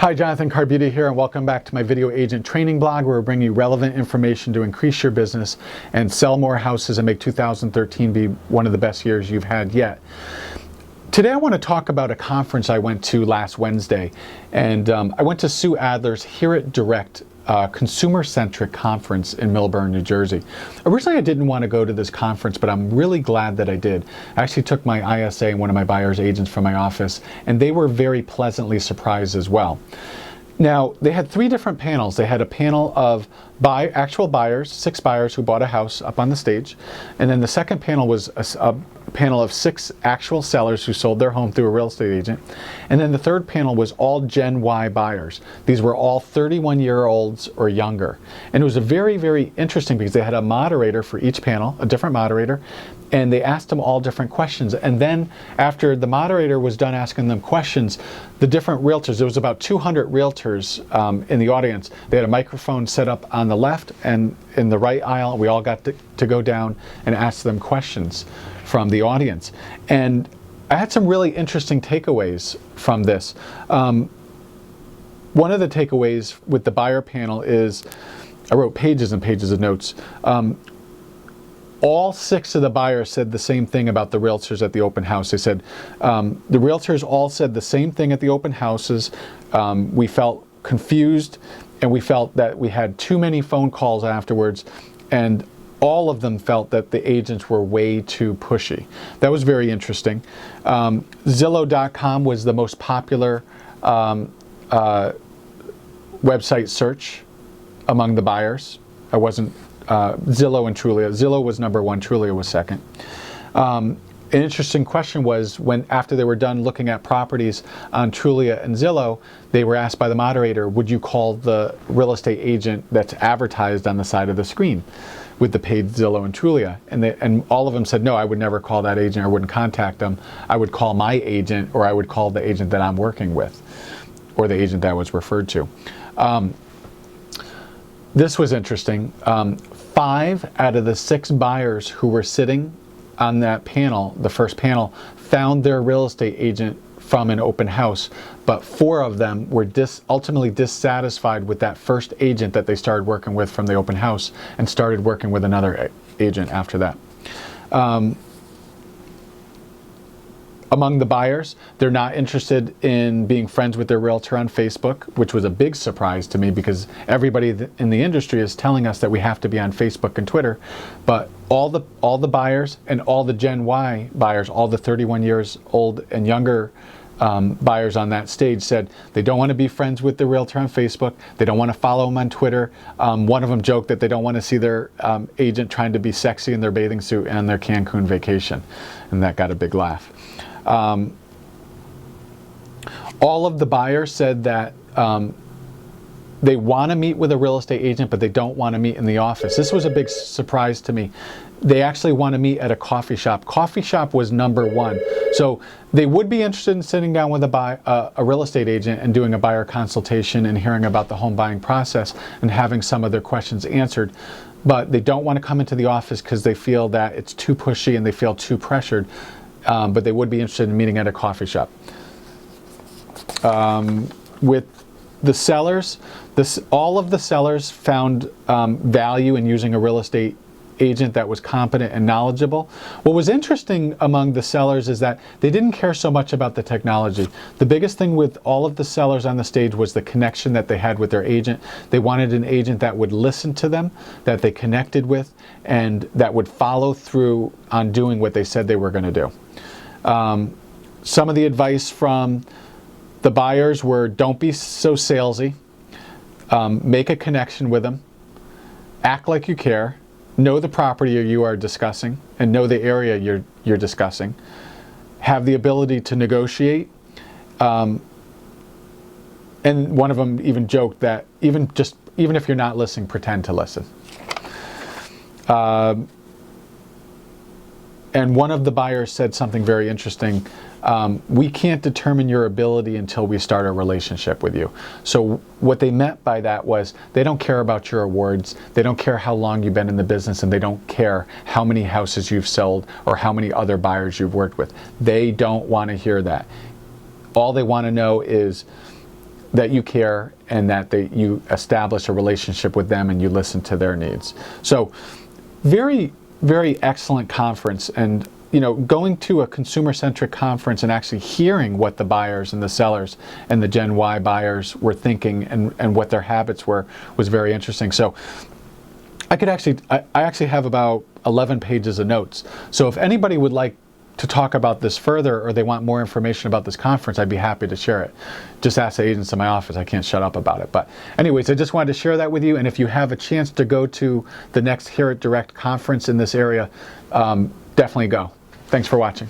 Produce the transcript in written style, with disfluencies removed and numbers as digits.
Hi, Jonathan Carbutti here, and welcome back to my video agent training blog, where we bring you relevant information to increase your business and sell more houses and make 2013 be one of the best years you've had yet. Today I want to talk about a conference I went to last Wednesday, and I went to Sue Adler's Hear It Direct consumer-centric conference in Millburn, New Jersey. Originally I didn't want to go to this conference, but I'm really glad that I did. I actually took my ISA and one of my buyer's agents from my office, and they were very pleasantly surprised as well. Now, they had three different panels. They had a panel of actual buyers, 6 buyers who bought a house up on the stage, and then the second panel was a panel of 6 actual sellers who sold their home through a real estate agent, and then the third panel was all Gen Y buyers. These were all 31-year-olds or younger, and it was a very, very interesting because they had a moderator for each panel, a different moderator, and they asked them all different questions. And then after the moderator was done asking them questions, the different realtors, there was about 200 realtors in the audience. They had a microphone set up on the left and in the right aisle. We all got to go down and ask them questions from the audience. And I had some really interesting takeaways from this. One of the takeaways with the buyer panel is, I wrote pages and pages of notes. All 6 of the buyers said the same thing about the realtors at the open house. They said, the realtors all said the same thing at the open houses. We felt confused, and we felt that we had too many phone calls afterwards, and all of them felt that the agents were way too pushy. That was very interesting. Zillow.com was the most popular website search among the buyers. I wasn't Zillow and Trulia. Zillow was number 1, Trulia was second. An interesting question was, when after they were done looking at properties on Trulia and Zillow, they were asked by the moderator, would you call the real estate agent that's advertised on the side of the screen with the paid Zillow and Trulia? And all of them said, no, I would never call that agent. I wouldn't contact them. I would call my agent, or I would call the agent that I'm working with, or the agent that was referred to. This was interesting. 5 out of the 6 buyers who were sitting on that panel, the first panel, found their real estate agent from an open house, but 4 of them were ultimately dissatisfied with that first agent that they started working with from the open house and started working with another agent after that. Among the buyers, they're not interested in being friends with their realtor on Facebook, which was a big surprise to me because everybody in the industry is telling us that we have to be on Facebook and Twitter. But all the buyers and all the Gen Y buyers, all the 31 years old and younger buyers on that stage said they don't want to be friends with the realtor on Facebook. They don't want to follow them on Twitter. One of them joked that they don't want to see their agent trying to be sexy in their bathing suit on their Cancun vacation. And that got a big laugh. All of the buyers said that they want to meet with a real estate agent, but they don't want to meet in the office. This was a big surprise to me. They actually want to meet at a coffee shop. Coffee shop was number 1. So they would be interested in sitting down with a real estate agent and doing a buyer consultation and hearing about the home buying process and having some of their questions answered. But they don't want to come into the office because they feel that it's too pushy and they feel too pressured. But they would be interested in meeting at a coffee shop. With the sellers, all of the sellers found value in using a real estate agent that was competent and knowledgeable. What was interesting among the sellers is that they didn't care so much about the technology. The biggest thing with all of the sellers on the stage was the connection that they had with their agent. They wanted an agent that would listen to them, that they connected with, and that would follow through on doing what they said they were going to do. Some of the advice from the buyers were, don't be so salesy, make a connection with them, act like you care, know the property you are discussing and know the area you're discussing, have the ability to negotiate, and one of them even joked that even if you're not listening, pretend to listen. And one of the buyers said something very interesting. We can't determine your ability until we start a relationship with you. So what they meant by that was they don't care about your awards, they don't care how long you've been in the business, and they don't care how many houses you've sold or how many other buyers you've worked with. They don't want to hear that. All they want to know is that you care and that you establish a relationship with them and you listen to their needs. So very, very excellent conference. And going to a consumer-centric conference and actually hearing what the buyers and the sellers and the Gen Y buyers were thinking and what their habits were was very interesting. So I actually have about 11 pages of notes. So if anybody would like to talk about this further or they want more information about this conference, I'd be happy to share it. Just ask the agents in my office. I can't shut up about it. But anyways, I just wanted to share that with you. And if you have a chance to go to the next Hear It Direct conference in this area, definitely go. Thanks for watching.